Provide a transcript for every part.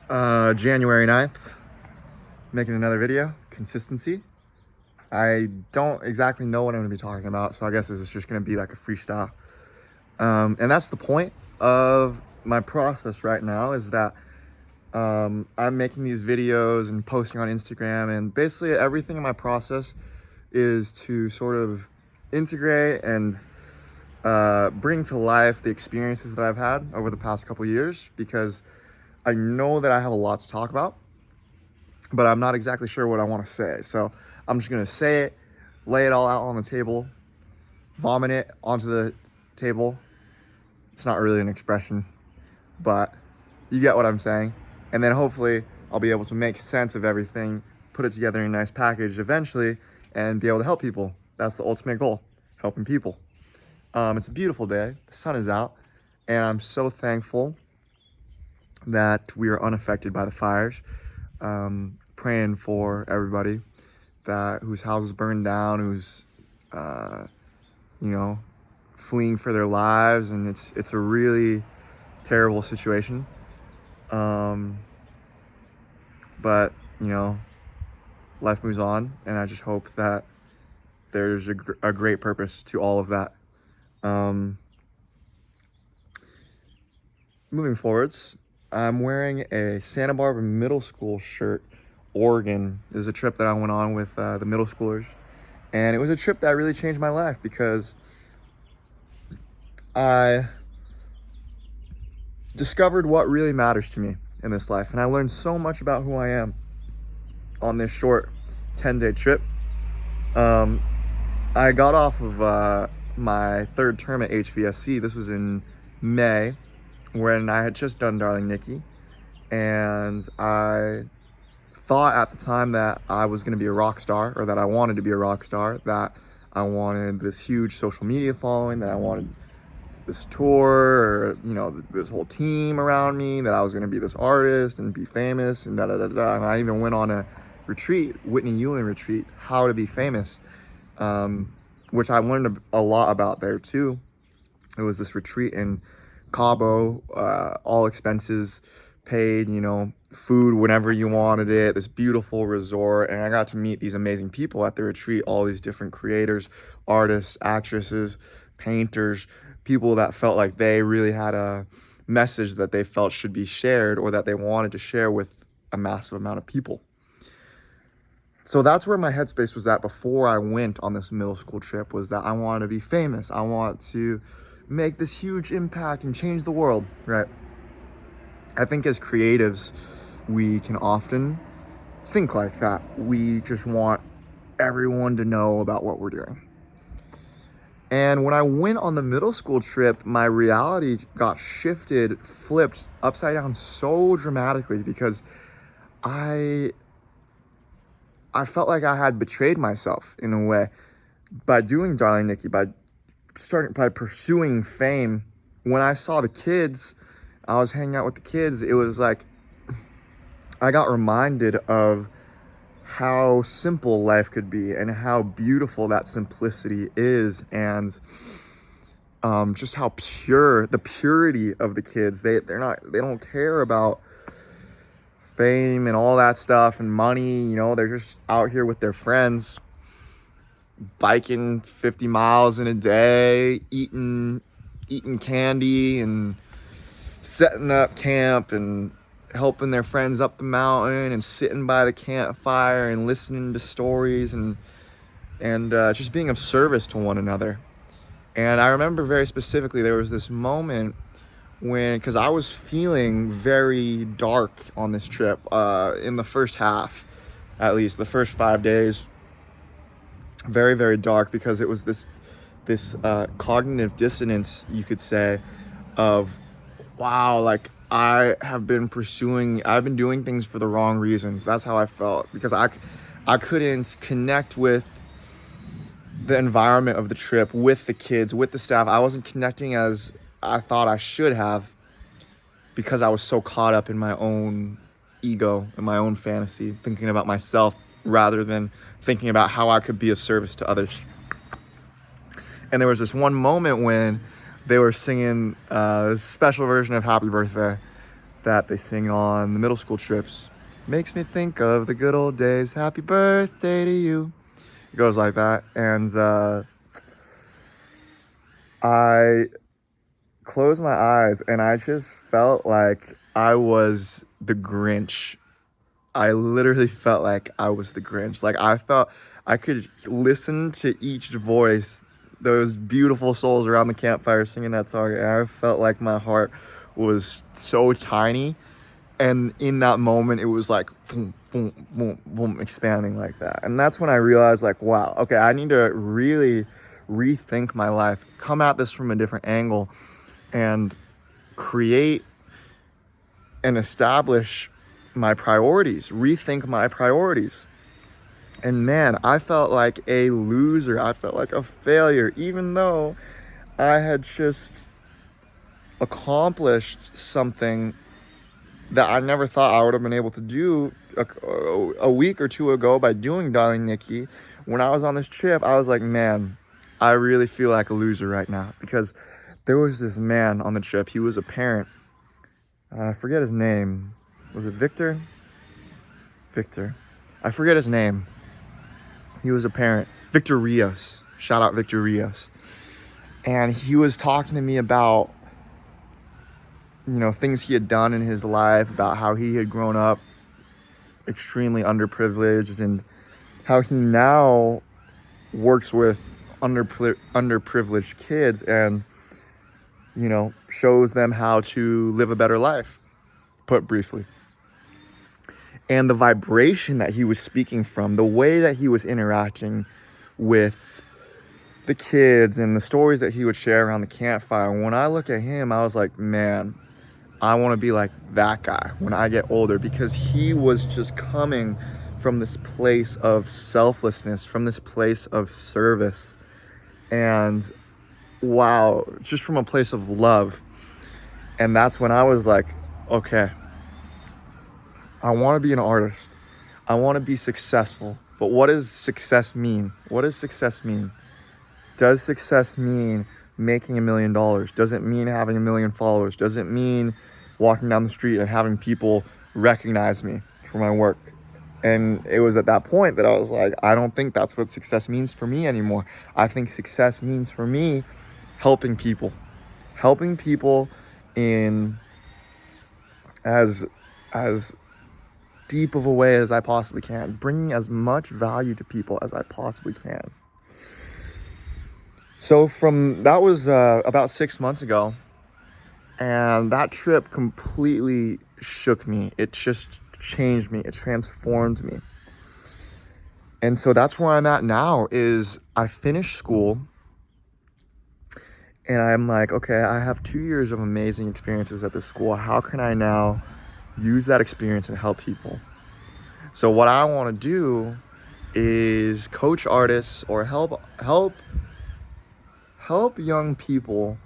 January 9th, making another video. Consistency. I don't exactly know what I'm going to be talking about, so I guess this is just going to be like a freestyle. And that's the point of my process right now, is that I'm making these videos and posting on Instagram, and basically everything in my process is to sort of integrate and bring to life the experiences that I've had over the past couple years, because I know that I have a lot to talk about, but I'm not exactly sure what I want to say. So I'm just going to say it, lay it all out on the table, vomit it onto the table. It's not really an expression, but you get what I'm saying. And then hopefully I'll be able to make sense of everything, put it together in a nice package eventually, and be able to help people. That's the ultimate goal, helping people. It's a beautiful day. The sun is out, and I'm so thankful that we are unaffected by the fires. Praying for everybody whose houses burned down, who's fleeing for their lives, and it's a really terrible situation. But life moves on, and I just hope that there's a great purpose to all of that. Moving forwards, I'm wearing a Santa Barbara Middle School shirt. Oregon is a trip that I went on with the middle schoolers, and it was a trip that really changed my life, because I discovered what really matters to me in this life, and I learned so much about who I am on this short 10-day trip. I got off of my third term at HVSC. This was in May, when I had just done Darling Nikki, and I thought at the time that I was going to be a rock star, or that I wanted to be a rock star, that I wanted this huge social media following, that I wanted this tour, or this whole team around me, that I was going to be this artist and be famous, and And I even went on a retreat, Whitney Hewlin retreat, How to Be Famous, which I learned a lot about there too. It was this retreat in Cabo, all expenses paid, food whenever you wanted it, this beautiful resort. And I got to meet these amazing people at the retreat, all these different creators, artists, actresses, painters, people that felt like they really had a message that they felt should be shared, or that they wanted to share with a massive amount of people. So that's where my headspace was at before I went on this middle school trip, was that I wanted to be famous. I want to make this huge impact and change the world, right? I think as creatives, we can often think like that. We just want everyone to know about what we're doing. And when I went on the middle school trip, my reality got shifted, flipped upside down so dramatically, because I felt like I had betrayed myself in a way by doing Darling Nikki, by pursuing fame. When I saw the kids, I was hanging out with the kids, it was like I got reminded of how simple life could be, and how beautiful that simplicity is, and just how pure, the purity of the kids. They don't care about fame and all that stuff and money. They're just out here with their friends, biking 50 miles in a day, eating candy, and setting up camp, and helping their friends up the mountain, and sitting by the campfire and listening to stories, and just being of service to one another. And I remember very specifically, there was this moment because I was feeling very dark on this trip, in the first half, at least the first 5 days, very, very dark, because it was this cognitive dissonance, you could say, of, wow, like I've been doing things for the wrong reasons. That's how I felt, because I couldn't connect with the environment of the trip, with the kids, with the staff. I wasn't connecting as I thought I should have, because I was so caught up in my own ego and my own fantasy, thinking about myself rather than thinking about how I could be of service to others. And there was this one moment when they were singing a special version of Happy Birthday that they sing on the middle school trips. Makes me think of the good old days. Happy birthday to you. It goes like that. And I closed my eyes and I just felt like I was the Grinch. I literally felt like I was the Grinch. Like I felt I could listen to each voice, those beautiful souls around the campfire singing that song, and I felt like my heart was so tiny. And in that moment, it was like boom, boom, boom, boom, expanding like that. And that's when I realized, like, wow, okay, I need to really rethink my life, come at this from a different angle, and create and establish my priorities, rethink my priorities. And man, I felt like a loser. I felt like a failure, even though I had just accomplished something that I never thought I would have been able to do a week or two ago by doing Darling Nikki. When I was on this trip, I was like, man, I really feel like a loser right now, because there was this man on the trip. He was a parent. I forget his name. Was it Victor? Victor. I forget his name. He was a parent. Victor Rios. Shout out Victor Rios. And he was talking to me about, you know, things he had done in his life, about how he had grown up extremely underprivileged and how he now works with underprivileged kids and, you know, shows them how to live a better life, put briefly. And the vibration that he was speaking from, the way that he was interacting with the kids and the stories that he would share around the campfire, when I look at him, I was like, man, I want to be like that guy when I get older, because he was just coming from this place of selflessness, from this place of service, and wow, just from a place of love. And that's when I was like, okay, I want to be an artist. I want to be successful. But what does success mean? What does success mean? Does success mean making $1 million? Does it mean having 1 million followers? Does it mean walking down the street and having people recognize me for my work? And it was at that point that I was like, I don't think that's what success means for me anymore. I think success means for me helping people in as deep of a way as I possibly can, bringing as much value to people as I possibly can. So that was about 6 months ago, and that trip completely shook me. It just changed me. It transformed me. And so that's where I'm at now. Is I finished school and I'm like, okay, I have 2 years of amazing experiences at this school. How can I now use that experience and help people? So what I want to do is coach artists or help young people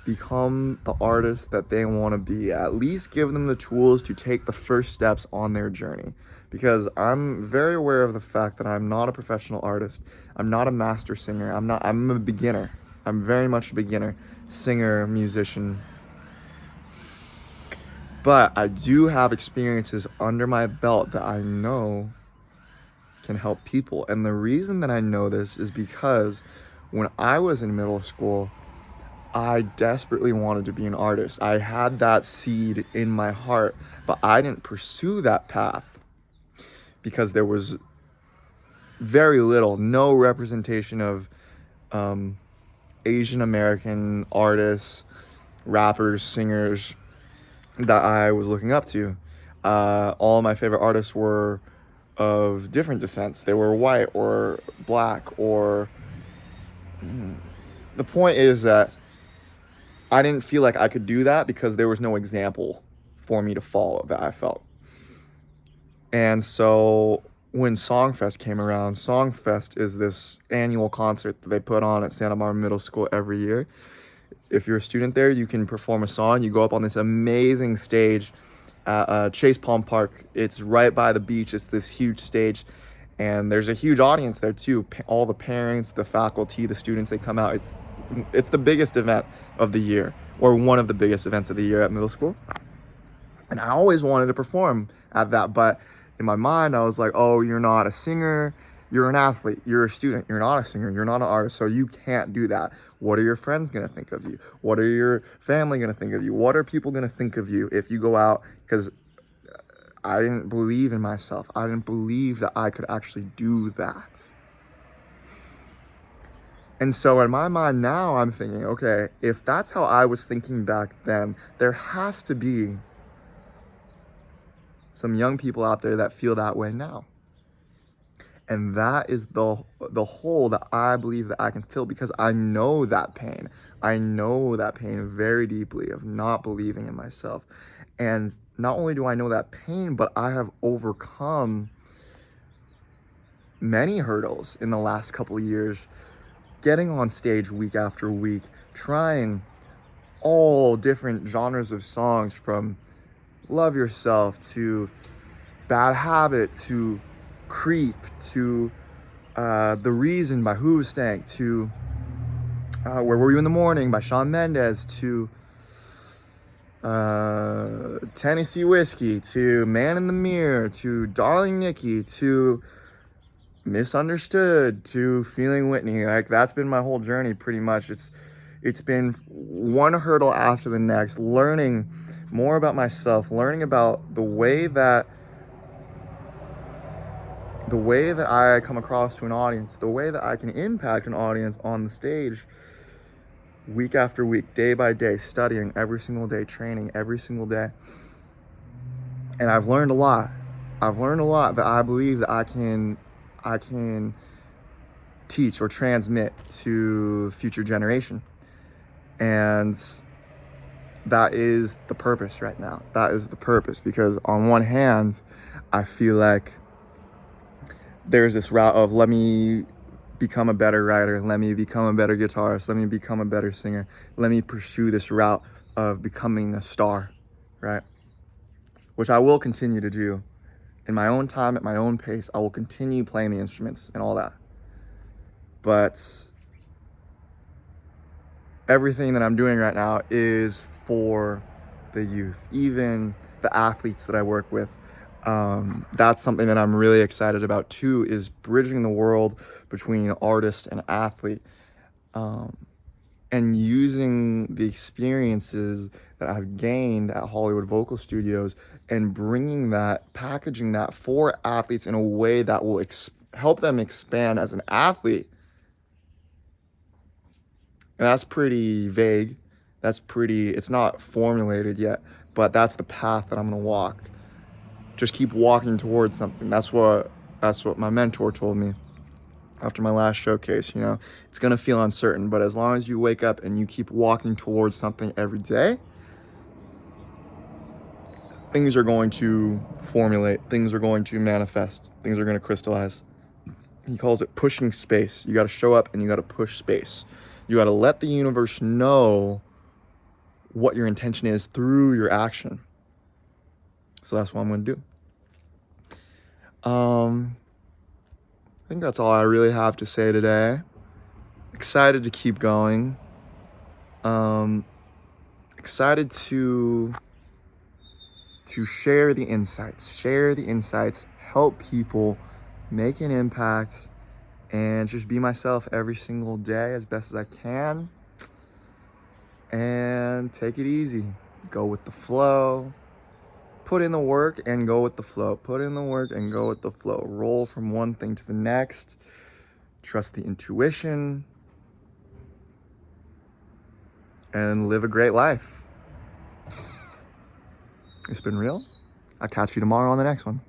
become the artists that they want to be. At least give them the tools to take the first steps on their journey. Because I'm very aware of the fact that I'm not a professional artist. I'm not a master singer. I'm a beginner. I'm very much a beginner, singer, musician. But I do have experiences under my belt that I know can help people. And the reason that I know this is because when I was in middle school, I desperately wanted to be an artist. I had that seed in my heart, but I didn't pursue that path because there was no representation of Asian American artists, rappers, singers that I was looking up to. All my favorite artists were of different descents. They were white or black or... The point is that I didn't feel like I could do that because there was no example for me to follow that I felt. And so when Songfest came around, Songfest is this annual concert that they put on at Santa Barbara Middle School every year. If you're a student there, you can perform a song. You go up on this amazing stage at Chase Palm Park. It's right by the beach. It's this huge stage. And there's a huge audience there too. All the parents, the faculty, the students, they come out. It's the biggest event of the year, or one of the biggest events of the year at middle school. And I always wanted to perform at that, but in my mind, I was like, oh, you're not a singer, you're an athlete, you're a student, you're not a singer, you're not an artist, so you can't do that. What are your friends gonna think of you? What are your family gonna think of you? What are people gonna think of you if you go out? Because I didn't believe in myself. I didn't believe that I could actually do that. And so in my mind now, I'm thinking, okay, if that's how I was thinking back then, there has to be some young people out there that feel that way now. And that is the hole that I believe that I can fill, because I know that pain. I know that pain very deeply of not believing in myself. And not only do I know that pain, but I have overcome many hurdles in the last couple years, getting on stage week after week, trying all different genres of songs, from Love Yourself to Bad Habit to Creep to The Reason by Hoobastank to Where Were You in the Morning by Shawn Mendes to Tennessee Whiskey to Man in the Mirror to Darling Nikki to Misunderstood to Feeling Whitney. Like, that's been my whole journey pretty much. It's been one hurdle after the next, learning more about myself, learning about the way that I come across to an audience, the way that I can impact an audience on the stage week after week, day by day, studying every single day, training every single day. And I've learned a lot. I've learned a lot that I believe that I can teach or transmit to future generation. And that is the purpose right now. That is the purpose, because on one hand, I feel like there's this route of, let me become a better writer, let me become a better guitarist, let me become a better singer, let me pursue this route of becoming a star, right? Which I will continue to do in my own time, at my own pace. I will continue playing the instruments and all that. But everything that I'm doing right now is for the youth, even the athletes that I work with. That's something that I'm really excited about too, is bridging the world between artist and athlete, and using the experiences that I've gained at Hollywood Vocal Studios and bringing that, packaging that for athletes in a way that will help them expand as an athlete. And that's pretty vague. It's not formulated yet, but that's the path that I'm gonna walk. Just keep walking towards something. That's what my mentor told me after my last showcase. It's gonna feel uncertain, but as long as you wake up and you keep walking towards something every day, things are going to formulate, things are going to manifest, things are going to crystallize. He calls it pushing space. You got to show up and you got to push space. You got to let the universe know what your intention is through your action. So that's what I'm going to do. I think that's all I really have to say today. Excited to keep going. Excited to share the insights, help people, make an impact, and just be myself every single day as best as I can. And take it easy. Go with the flow. Put in the work and go with the flow. Put in the work and go with the flow. Roll from one thing to the next. Trust the intuition. And live a great life. It's been real. I'll catch you tomorrow on the next one.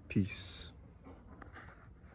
Peace.